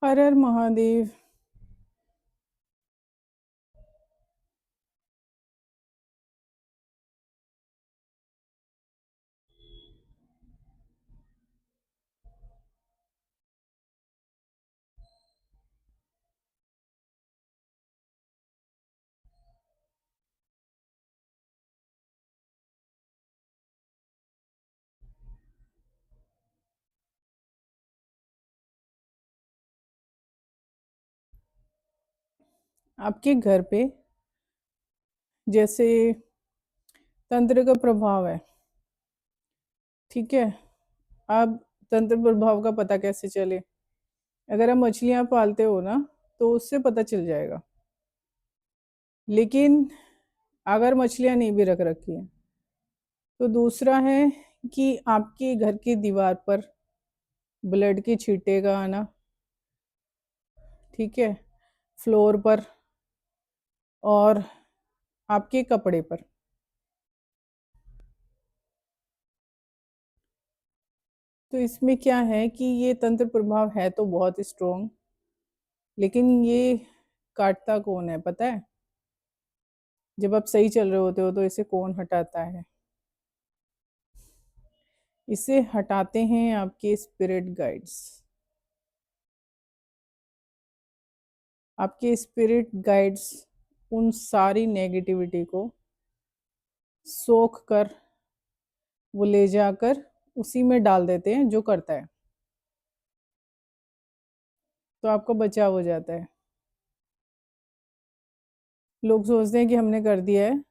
हर हर महादेव। आपके घर पे जैसे तंत्र का प्रभाव है, ठीक है। अब तंत्र प्रभाव का पता कैसे चले? अगर आप मछलियां पालते हो ना, तो उससे पता चल जाएगा। लेकिन अगर मछलियां नहीं भी रख रखी हैं, तो दूसरा है कि आपके घर की दीवार पर ब्लड के छींटे का आना, ठीक है, फ्लोर पर और आपके कपड़े पर। तो इसमें क्या है कि ये तंत्र प्रभाव है तो बहुत स्ट्रोंग, लेकिन ये काटता कौन है पता है? जब आप सही चल रहे होते हो तो इसे कौन हटाता है? इसे हटाते हैं आपके स्पिरिट गाइड्स। आपके स्पिरिट गाइड्स उन सारी नेगेटिविटी को सोख कर वो ले जाकर उसी में डाल देते हैं जो करता है, तो आपका बचाव हो जाता है। लोग सोचते हैं कि हमने कर दिया है,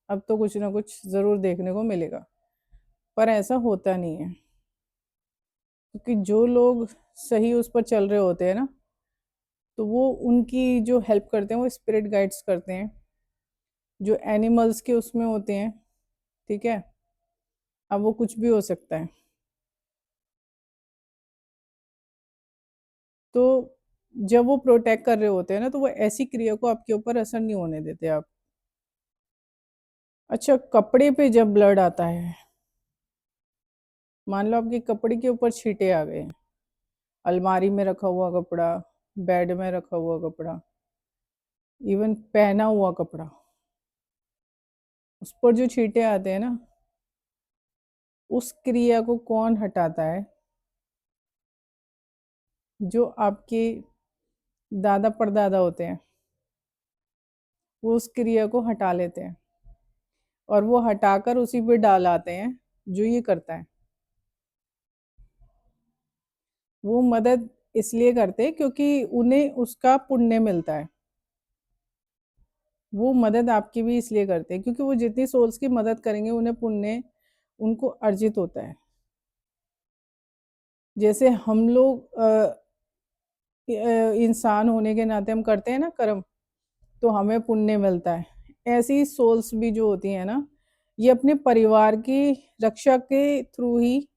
अब तो कुछ ना कुछ ज़रूर देखने को मिलेगा, पर ऐसा होता नहीं है। क्योंकि जो लोग सही उस पर चल रहे होते हैं ना, तो वो उनकी जो हेल्प करते हैं वो स्पिरिट गाइड्स करते हैं, जो एनिमल्स के उसमें होते हैं, ठीक है। अब वो कुछ भी हो सकता है। तो जब वो प्रोटेक्ट कर रहे होते हैं ना, तो वो ऐसी क्रिया को आपके ऊपर असर नहीं होने देते आप। अच्छा, कपड़े पे जब ब्लड आता है, मान लो आपके कपड़े के ऊपर छींटे आ गए, अलमारी में रखा हुआ कपड़ा, बेड में रखा हुआ कपड़ा, इवन पहना हुआ कपड़ा, उस पर जो छींटे आते हैं ना, उस क्रिया को कौन हटाता है? जो आपके दादा परदादा होते हैं, वो उस क्रिया को हटा लेते हैं और वो हटाकर उसी पे डाल आते हैं जो ये करता है। वो मदद इसलिए करते हैं क्योंकि उन्हें उसका पुण्य मिलता है। वो मदद आपकी भी इसलिए करते हैं क्योंकि वो जितनी सोल्स की मदद करेंगे उन्हें पुण्य उनको अर्जित होता है। जैसे हम लोग इंसान होने के नाते हम करते हैं ना कर्म, तो हमें पुण्य मिलता है। ऐसी ही सोल्स भी जो होती हैं ना, ये अपने परिवार की रक्षा के थ्रू ही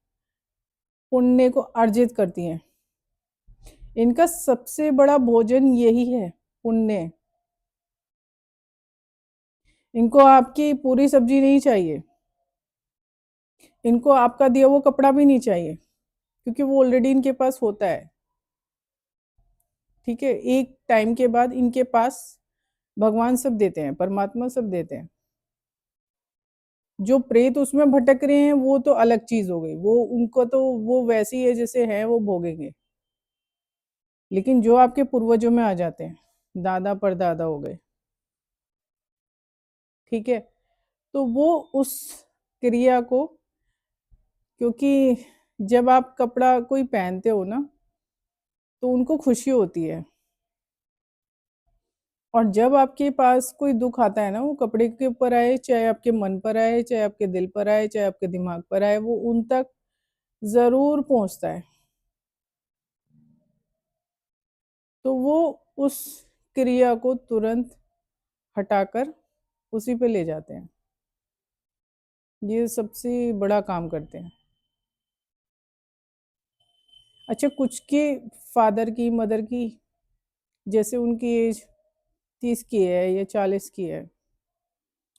पुण्य को अर्जित करती हैं। इनका सबसे बड़ा भोजन यही है, पुण्य। इनको आपकी पूरी सब्जी नहीं चाहिए, इनको आपका दिया वो कपड़ा भी नहीं चाहिए, क्योंकि वो ऑलरेडी इनके पास होता है। ठीक है, एक टाइम के बाद इनके पास भगवान सब देते हैं, परमात्मा सब देते हैं। जो प्रेत उसमें भटक रहे हैं वो तो अलग चीज हो गई, वो उनको तो वो वैसी है जैसे है वो भोगेंगे। लेकिन जो आपके पूर्वजों में आ जाते हैं, दादा परदादा हो गए, ठीक है, तो वो उस क्रिया को, क्योंकि जब आप कपड़ा कोई पहनते हो ना, तो उनको खुशी होती है। और जब आपके पास कोई दुख आता है ना, वो कपड़े के ऊपर आए, चाहे आपके मन पर आए, चाहे आपके दिल पर आए, चाहे आपके दिमाग पर आए, वो उन तक जरूर पहुंचता है। तो वो उस क्रिया को तुरंत हटाकर उसी पे ले जाते हैं। ये सबसे बड़ा काम करते हैं। अच्छा, कुछ के फादर की मदर की, जैसे उनकी एज 30 की है या 40 की है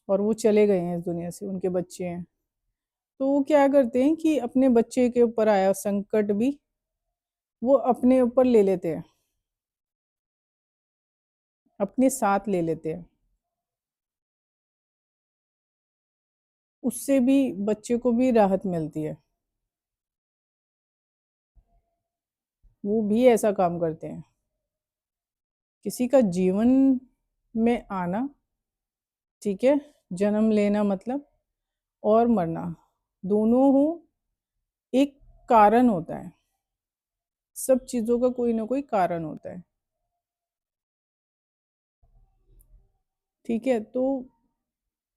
और वो चले गए हैं इस दुनिया से, उनके बच्चे हैं, तो वो क्या करते हैं कि अपने बच्चे के ऊपर आया संकट भी वो अपने ऊपर ले लेते हैं। अपने साथ ले लेते हैं। उससे भी बच्चे को भी राहत मिलती है। वो भी ऐसा काम करते हैं। किसी का जीवन में आना, ठीक है, जन्म लेना मतलब, और मरना, दोनों हो, एक कारण होता है। सब चीज़ों का कोई ना कोई कारण होता है। ठीक है, तो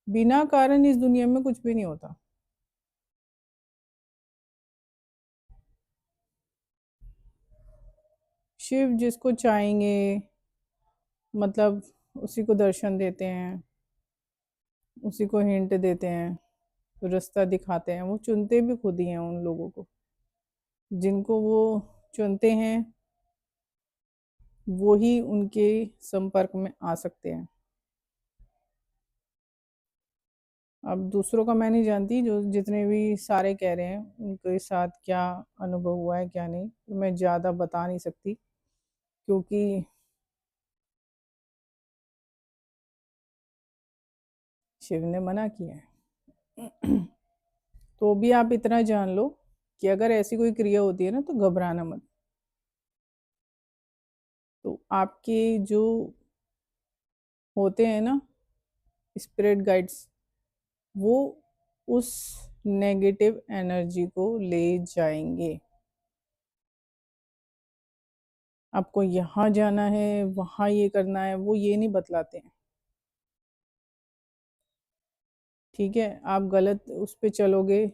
बिना कारण इस दुनिया में कुछ भी नहीं होता। शिव जिसको चाहेंगे, मतलब उसी को दर्शन देते हैं, उसी को हिंट देते हैं, रास्ता दिखाते हैं। वो चुनते भी खुद ही हैं उन लोगों को। जिनको वो चुनते हैं वो ही उनके संपर्क में आ सकते हैं। अब दूसरों का मैं नहीं जानती, जो जितने भी सारे कह रहे हैं उनके साथ क्या अनुभव हुआ है क्या नहीं, तो मैं ज़्यादा बता नहीं सकती, क्योंकि शिव ने मना किया है। तो भी आप इतना जान लो कि अगर ऐसी कोई क्रिया होती है ना, तो घबराना मत। तो आपके जो होते हैं ना स्पिरिट गाइड्स, वो उस नेगेटिव एनर्जी को ले जाएंगे। आपको यहाँ जाना है, वहाँ ये करना है, वो ये नहीं बतलाते हैं। ठीक है, आप गलत उस पे चलोगे,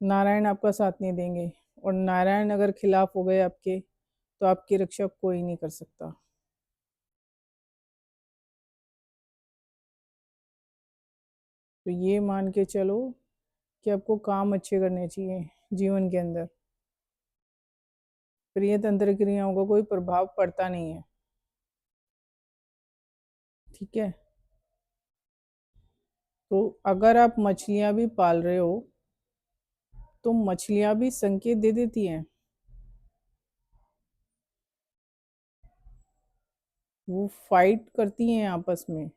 नारायण आपका साथ नहीं देंगे, और नारायण अगर खिलाफ हो गए आपके, तो आपकी रक्षा कोई नहीं कर सकता। तो ये मान के चलो कि आपको काम अच्छे करने चाहिए जीवन के अंदर। प्रिय तंत्र क्रियाओं का कोई प्रभाव पड़ता नहीं है। ठीक है, तो अगर आप मछलियां भी पाल रहे हो, तो मछलियां भी संकेत दे देती हैं। वो फाइट करती हैं आपस में।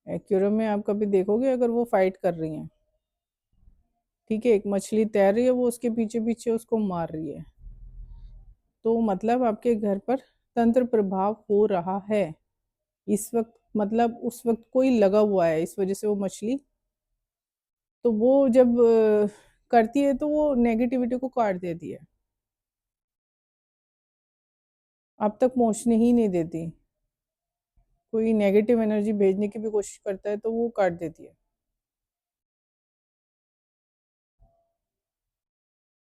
एक्वेरियम में आप कभी देखोगे अगर वो फाइट कर रही हैं। ठीक है, एक मछली तैर रही है, वो उसके पीछे पीछे उसको मार रही है। तो मतलब आपके घर पर तंत्र प्रभाव हो रहा है इस वक्त, मतलब उस वक्त कोई लगा हुआ है, इस वजह से वो मछली, तो वो जब करती है तो वो नेगेटिविटी को काट देती है, आप तक पहुंचने ही नहीं देती। कोई नेगेटिव एनर्जी भेजने की भी कोशिश करता है तो वो काट देती है।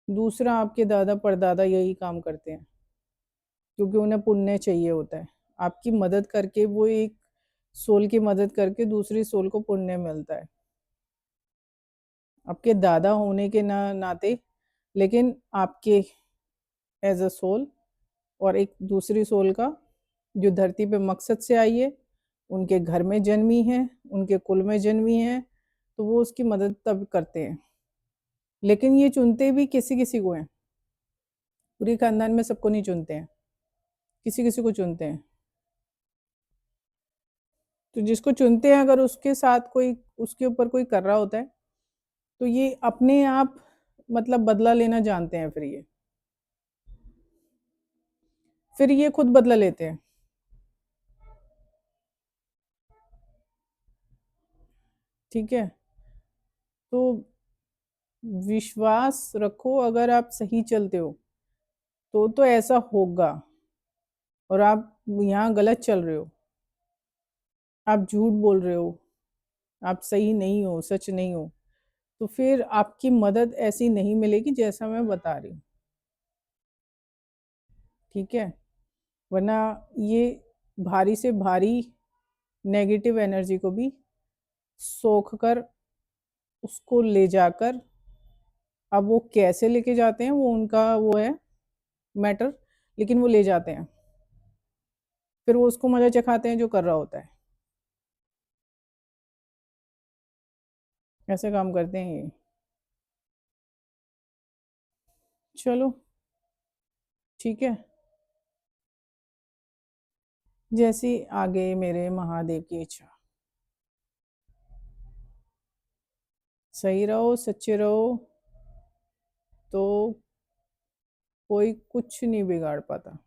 दूसरा, आपके दादा परदादा यही काम करते हैं, क्योंकि उन्हें पुण्य चाहिए होता है। आपकी मदद करके, वो एक सोल की मदद करके दूसरी सोल को पुण्य मिलता है, आपके दादा होने के नाते। लेकिन आपके एज अ सोल, और एक दूसरी सोल का जो धरती पे मकसद से आई है, उनके घर में जन्मी है, उनके कुल में जन्मी है, तो वो उसकी मदद तब करते हैं। लेकिन ये चुनते भी किसी किसी को हैं, पूरी खानदान में सबको नहीं चुनते हैं, किसी किसी को चुनते हैं। तो जिसको चुनते हैं, अगर उसके साथ कोई, उसके ऊपर कोई कर रहा होता है, तो ये अपने आप मतलब बदला लेना जानते हैं। फिर ये खुद बदला लेते हैं। ठीक है, तो विश्वास रखो, अगर आप सही चलते हो तो ऐसा होगा। और आप यहाँ गलत चल रहे हो, आप झूठ बोल रहे हो, आप सही नहीं हो, सच नहीं हो, तो फिर आपकी मदद ऐसी नहीं मिलेगी जैसा मैं बता रही हूँ। ठीक है, वरना ये भारी से भारी नेगेटिव एनर्जी को भी सोख कर, उसको ले जाकर, अब वो कैसे लेके जाते हैं वो उनका वो है मैटर, लेकिन वो ले जाते हैं। फिर वो उसको मजा चखाते हैं जो कर रहा होता है। ऐसे काम करते हैं ये। चलो, ठीक है। जैसी आगे मेरे महादेव की इच्छा। सही रहो, सच्चे रहो, तो कोई कुछ नहीं बिगाड़ पाता।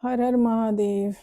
हर हर महादेव।